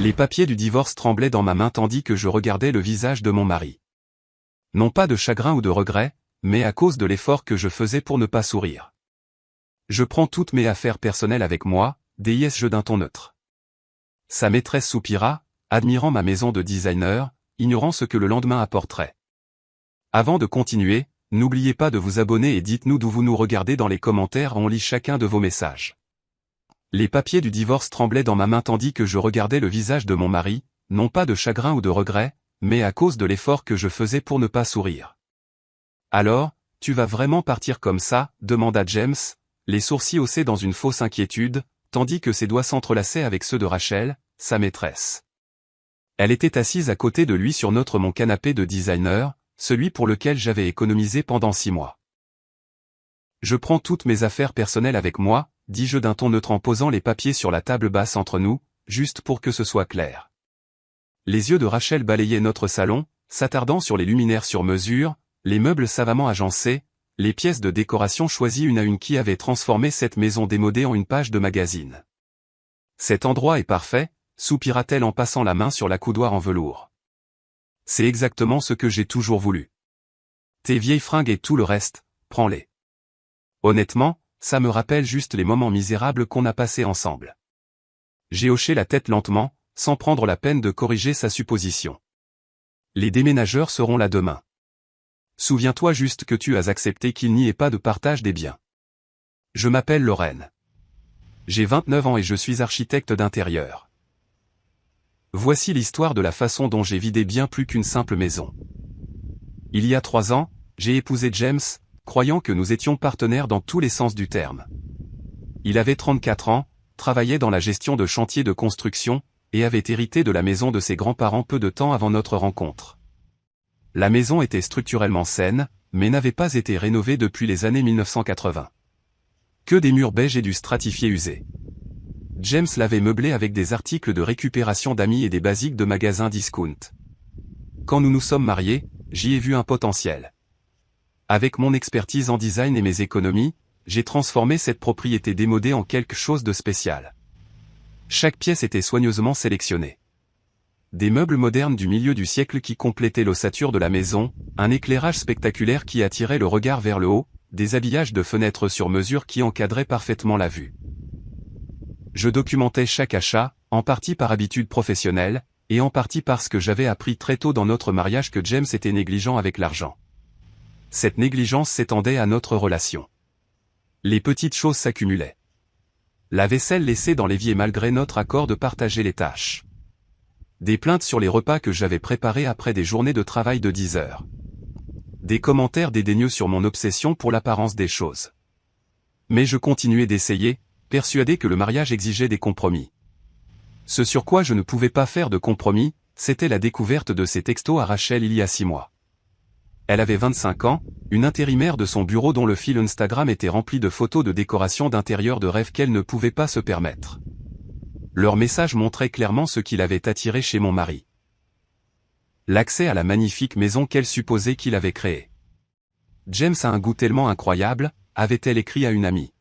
Les papiers du divorce tremblaient dans ma main tandis que je regardais le visage de mon mari. Non pas de chagrin ou de regret, mais à cause de l'effort que je faisais pour ne pas sourire. Je prends toutes mes affaires personnelles avec moi, dis-je d'un ton neutre. Sa maîtresse soupira, admirant ma maison de designer, ignorant ce que le lendemain apporterait. Avant de continuer, n'oubliez pas de vous abonner et dites-nous d'où vous nous regardez dans les commentaires, on lit chacun de vos messages. Les papiers du divorce tremblaient dans ma main tandis que je regardais le visage de mon mari, non pas de chagrin ou de regret, mais à cause de l'effort que je faisais pour ne pas sourire. Alors, tu vas vraiment partir comme ça, demanda James, les sourcils haussés dans une fausse inquiétude, tandis que ses doigts s'entrelaçaient avec ceux de Rachel, sa maîtresse. Elle était assise à côté de lui sur mon canapé de designer, celui pour lequel j'avais économisé pendant 6 mois. Je prends toutes mes affaires personnelles avec moi, dis-je d'un ton neutre en posant les papiers sur la table basse entre nous, juste pour que ce soit clair. Les yeux de Rachel balayaient notre salon, s'attardant sur les luminaires sur mesure, les meubles savamment agencés, les pièces de décoration choisies une à une qui avaient transformé cette maison démodée en une page de magazine. Cet endroit est parfait, soupira-t-elle en passant la main sur la coudoir en velours. C'est exactement ce que j'ai toujours voulu. Tes vieilles fringues et tout le reste, prends-les. Honnêtement, ça me rappelle juste les moments misérables qu'on a passés ensemble. J'ai hoché la tête lentement, sans prendre la peine de corriger sa supposition. Les déménageurs seront là demain. Souviens-toi juste que tu as accepté qu'il n'y ait pas de partage des biens. Je m'appelle Lorraine. J'ai 29 ans et je suis architecte d'intérieur. Voici l'histoire de la façon dont j'ai vidé bien plus qu'une simple maison. Il y a 3 ans, j'ai épousé James, croyant que nous étions partenaires dans tous les sens du terme. Il avait 34 ans, travaillait dans la gestion de chantiers de construction, et avait hérité de la maison de ses grands-parents peu de temps avant notre rencontre. La maison était structurellement saine, mais n'avait pas été rénovée depuis les années 1980. Que des murs beiges et du stratifié usé. James l'avait meublé avec des articles de récupération d'amis et des basiques de magasins discount. Quand nous nous sommes mariés, j'y ai vu un potentiel. Avec mon expertise en design et mes économies, j'ai transformé cette propriété démodée en quelque chose de spécial. Chaque pièce était soigneusement sélectionnée. Des meubles modernes du milieu du siècle qui complétaient l'ossature de la maison, un éclairage spectaculaire qui attirait le regard vers le haut, des habillages de fenêtres sur mesure qui encadraient parfaitement la vue. Je documentais chaque achat, en partie par habitude professionnelle, et en partie parce que j'avais appris très tôt dans notre mariage que James était négligent avec l'argent. Cette négligence s'étendait à notre relation. Les petites choses s'accumulaient. La vaisselle laissée dans l'évier malgré notre accord de partager les tâches. Des plaintes sur les repas que j'avais préparés après des journées de travail de 10 heures. Des commentaires dédaigneux sur mon obsession pour l'apparence des choses. Mais je continuais d'essayer, persuadé que le mariage exigeait des compromis. Ce sur quoi je ne pouvais pas faire de compromis, c'était la découverte de ces textos à Rachel il y a 6 mois. Elle avait 25 ans, une intérimaire de son bureau dont le fil Instagram était rempli de photos de décoration d'intérieur de rêve qu'elle ne pouvait pas se permettre. Leur message montrait clairement ce qui l'avait attiré chez mon mari. L'accès à la magnifique maison qu'elle supposait qu'il avait créée. James a un goût tellement incroyable, avait-elle écrit à une amie.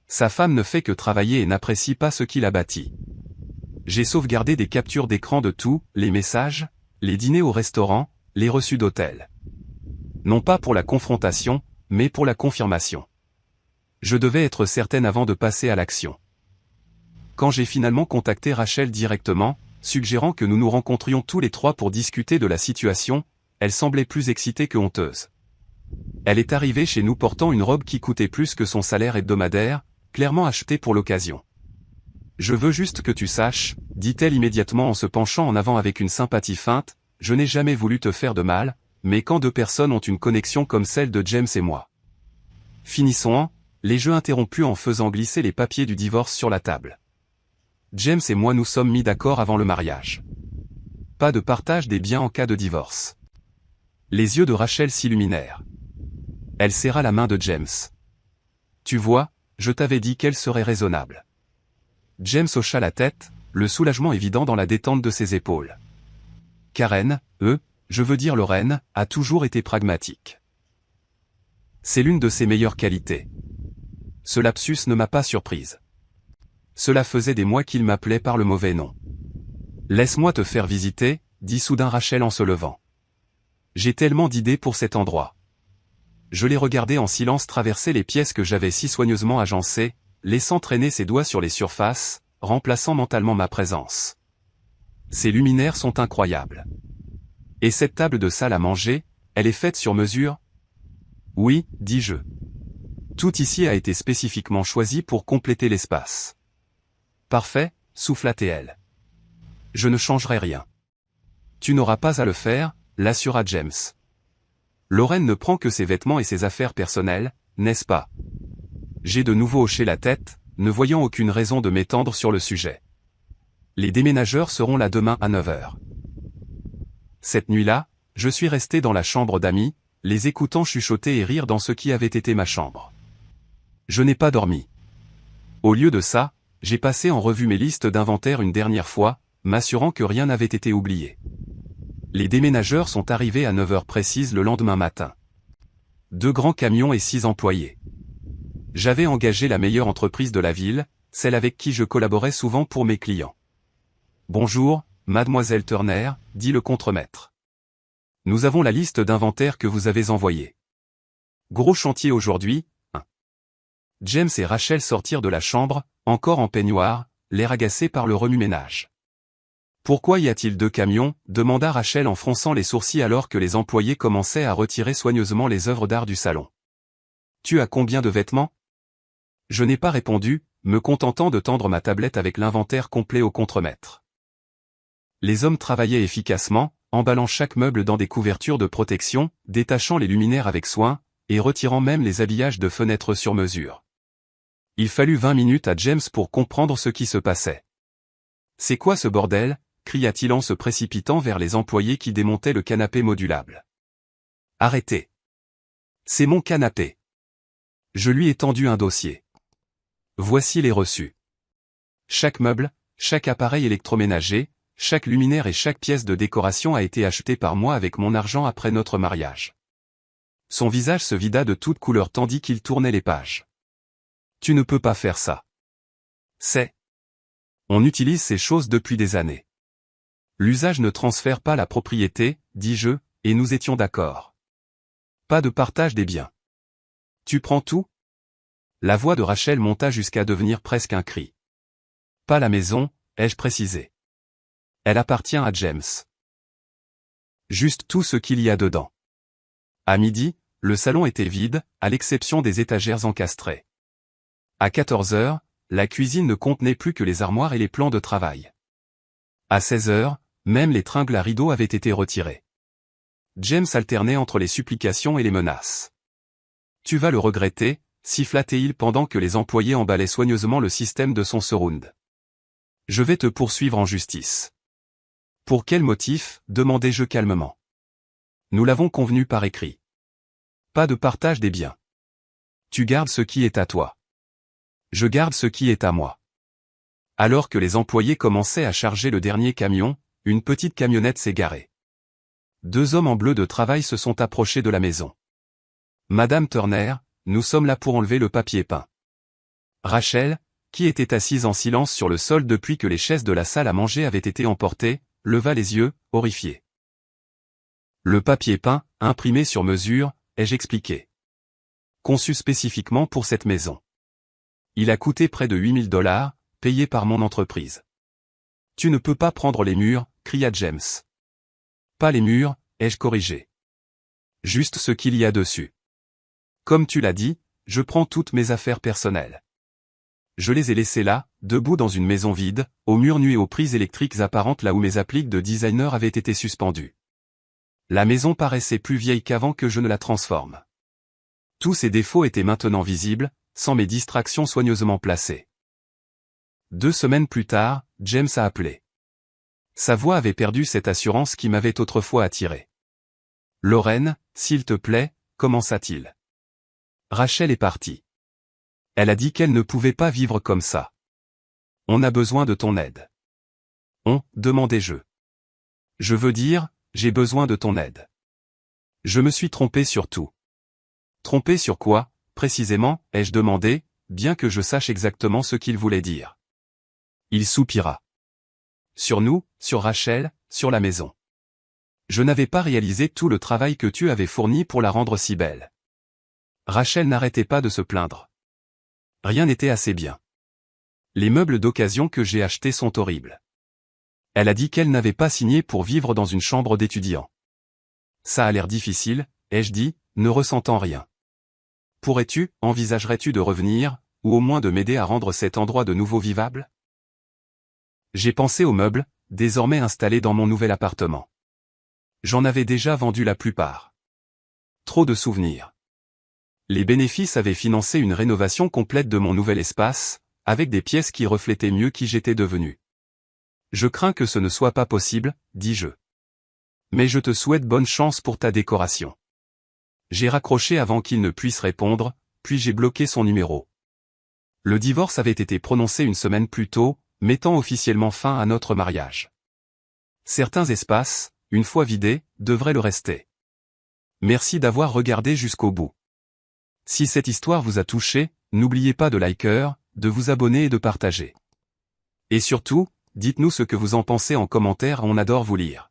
Sa femme ne fait que travailler et n'apprécie pas ce qu'il a bâti. J'ai sauvegardé des captures d'écran de tout, les messages, les dîners au restaurant, les reçus d'hôtel. Non pas pour la confrontation, mais pour la confirmation. Je devais être certaine avant de passer à l'action. Quand j'ai finalement contacté Rachel directement, suggérant que nous nous rencontrions tous les 3 pour discuter de la situation, elle semblait plus excitée que honteuse. Elle est arrivée chez nous portant une robe qui coûtait plus que son salaire hebdomadaire, clairement achetée pour l'occasion. « Je veux juste que tu saches, dit-elle immédiatement en se penchant en avant avec une sympathie feinte, je n'ai jamais voulu te faire de mal, mais quand 2 personnes ont une connexion comme celle de James et moi. Finissons les jeux interrompus en faisant glisser les papiers du divorce sur la table. James et moi nous sommes mis d'accord avant le mariage. Pas de partage des biens en cas de divorce. Les yeux de Rachel s'illuminèrent. Elle serra la main de James. Tu vois, je t'avais dit qu'elle serait raisonnable. James hocha la tête, le soulagement évident dans la détente de ses épaules. Karen, je veux dire Lorraine, a toujours été pragmatique. C'est l'une de ses meilleures qualités. Ce lapsus ne m'a pas surprise. Cela faisait des mois qu'il m'appelait par le mauvais nom. Laisse-moi te faire visiter, dit soudain Rachel en se levant. J'ai tellement d'idées pour cet endroit. Je l'ai regardé en silence traverser les pièces que j'avais si soigneusement agencées, laissant traîner ses doigts sur les surfaces, remplaçant mentalement ma présence. Ces luminaires sont incroyables. Et cette table de salle à manger, elle est faite sur mesure? Oui, dis-je. Tout ici a été spécifiquement choisi pour compléter l'espace. Parfait, souffla-t-elle. Je ne changerai rien. Tu n'auras pas à le faire, l'assura James. Lorraine ne prend que ses vêtements et ses affaires personnelles, n'est-ce pas? J'ai de nouveau hoché la tête, ne voyant aucune raison de m'étendre sur le sujet. Les déménageurs seront là demain à 9 h. Cette nuit-là, je suis resté dans la chambre d'amis, les écoutant chuchoter et rire dans ce qui avait été ma chambre. Je n'ai pas dormi. Au lieu de ça, j'ai passé en revue mes listes d'inventaire une dernière fois, m'assurant que rien n'avait été oublié. Les déménageurs sont arrivés à 9 h précises le lendemain matin. 2 grands camions et 6 employés. J'avais engagé la meilleure entreprise de la ville, celle avec qui je collaborais souvent pour mes clients. Bonjour, mademoiselle Turner, dit le contremaître. Nous avons la liste d'inventaire que vous avez envoyée. Gros chantier aujourd'hui, hein. James et Rachel sortirent de la chambre, encore en peignoir, l'air agacé par le remue-ménage. Pourquoi y a-t-il 2 camions? Demanda Rachel en fronçant les sourcils alors que les employés commençaient à retirer soigneusement les œuvres d'art du salon. Tu as combien de vêtements? Je n'ai pas répondu, me contentant de tendre ma tablette avec l'inventaire complet au contremaître. Les hommes travaillaient efficacement, emballant chaque meuble dans des couvertures de protection, détachant les luminaires avec soin, et retirant même les habillages de fenêtres sur mesure. Il fallut 20 minutes à James pour comprendre ce qui se passait. « C'est quoi ce bordel ?» cria-t-il en se précipitant vers les employés qui démontaient le canapé modulable. « Arrêtez. C'est mon canapé. » Je lui ai tendu un dossier. Voici les reçus. Chaque meuble, chaque appareil électroménager, chaque luminaire et chaque pièce de décoration a été acheté par moi avec mon argent après notre mariage. Son visage se vida de toutes couleurs tandis qu'il tournait les pages. Tu ne peux pas faire ça. On utilise ces choses depuis des années. L'usage ne transfère pas la propriété, dis-je, et nous étions d'accord. Pas de partage des biens. Tu prends tout? La voix de Rachel monta jusqu'à devenir presque un cri. Pas la maison, ai-je précisé. Elle appartient à James. Juste tout ce qu'il y a dedans. À midi, le salon était vide, à l'exception des étagères encastrées. À 14 h, la cuisine ne contenait plus que les armoires et les plans de travail. À 16 h, même les tringles à rideaux avaient été retirés. James alternait entre les supplications et les menaces. Tu vas le regretter, siffla-t-il pendant que les employés emballaient soigneusement le système de son surround. Je vais te poursuivre en justice. Pour quel motif? Demandai-je calmement. Nous l'avons convenu par écrit. Pas de partage des biens. Tu gardes ce qui est à toi. Je garde ce qui est à moi. Alors que les employés commençaient à charger le dernier camion, une petite camionnette s'est garée. 2 hommes en bleu de travail se sont approchés de la maison. Madame Turner, nous sommes là pour enlever le papier peint. Rachel, qui était assise en silence sur le sol depuis que les chaises de la salle à manger avaient été emportées, leva les yeux, horrifiée. Le papier peint, imprimé sur mesure, ai-je expliqué. Conçu spécifiquement pour cette maison. Il a coûté près de 8 000 $, payé par mon entreprise. Tu ne peux pas prendre les murs, cria James. Pas les murs, ai-je corrigé. Juste ce qu'il y a dessus. Comme tu l'as dit, je prends toutes mes affaires personnelles. Je les ai laissées là, debout dans une maison vide, aux murs nus et aux prises électriques apparentes là où mes appliques de designer avaient été suspendues. La maison paraissait plus vieille qu'avant que je ne la transforme. Tous ses défauts étaient maintenant visibles, sans mes distractions soigneusement placées. 2 semaines plus tard, James a appelé. Sa voix avait perdu cette assurance qui m'avait autrefois attiré. Lorraine, s'il te plaît, commença-t-il. Rachel est partie. Elle a dit qu'elle ne pouvait pas vivre comme ça. On a besoin de ton aide. Demandai-je. Je veux dire, j'ai besoin de ton aide. Je me suis trompé sur tout. Trompé sur quoi, précisément, ai-je demandé, bien que je sache exactement ce qu'il voulait dire. Il soupira. Sur nous, sur Rachel, sur la maison. Je n'avais pas réalisé tout le travail que tu avais fourni pour la rendre si belle. Rachel n'arrêtait pas de se plaindre. Rien n'était assez bien. Les meubles d'occasion que j'ai achetés sont horribles. Elle a dit qu'elle n'avait pas signé pour vivre dans une chambre d'étudiant. Ça a l'air difficile, ai-je dit, ne ressentant rien. Envisagerais-tu de revenir, ou au moins de m'aider à rendre cet endroit de nouveau vivable? J'ai pensé aux meubles, désormais installés dans mon nouvel appartement. J'en avais déjà vendu la plupart. Trop de souvenirs. Les bénéfices avaient financé une rénovation complète de mon nouvel espace, avec des pièces qui reflétaient mieux qui j'étais devenu. Je crains que ce ne soit pas possible, dis-je. Mais je te souhaite bonne chance pour ta décoration. J'ai raccroché avant qu'il ne puisse répondre, puis j'ai bloqué son numéro. Le divorce avait été prononcé une semaine plus tôt, mettant officiellement fin à notre mariage. Certains espaces, une fois vidés, devraient le rester. Merci d'avoir regardé jusqu'au bout. Si cette histoire vous a touché, n'oubliez pas de liker, de vous abonner et de partager. Et surtout, dites-nous ce que vous en pensez en commentaire, on adore vous lire.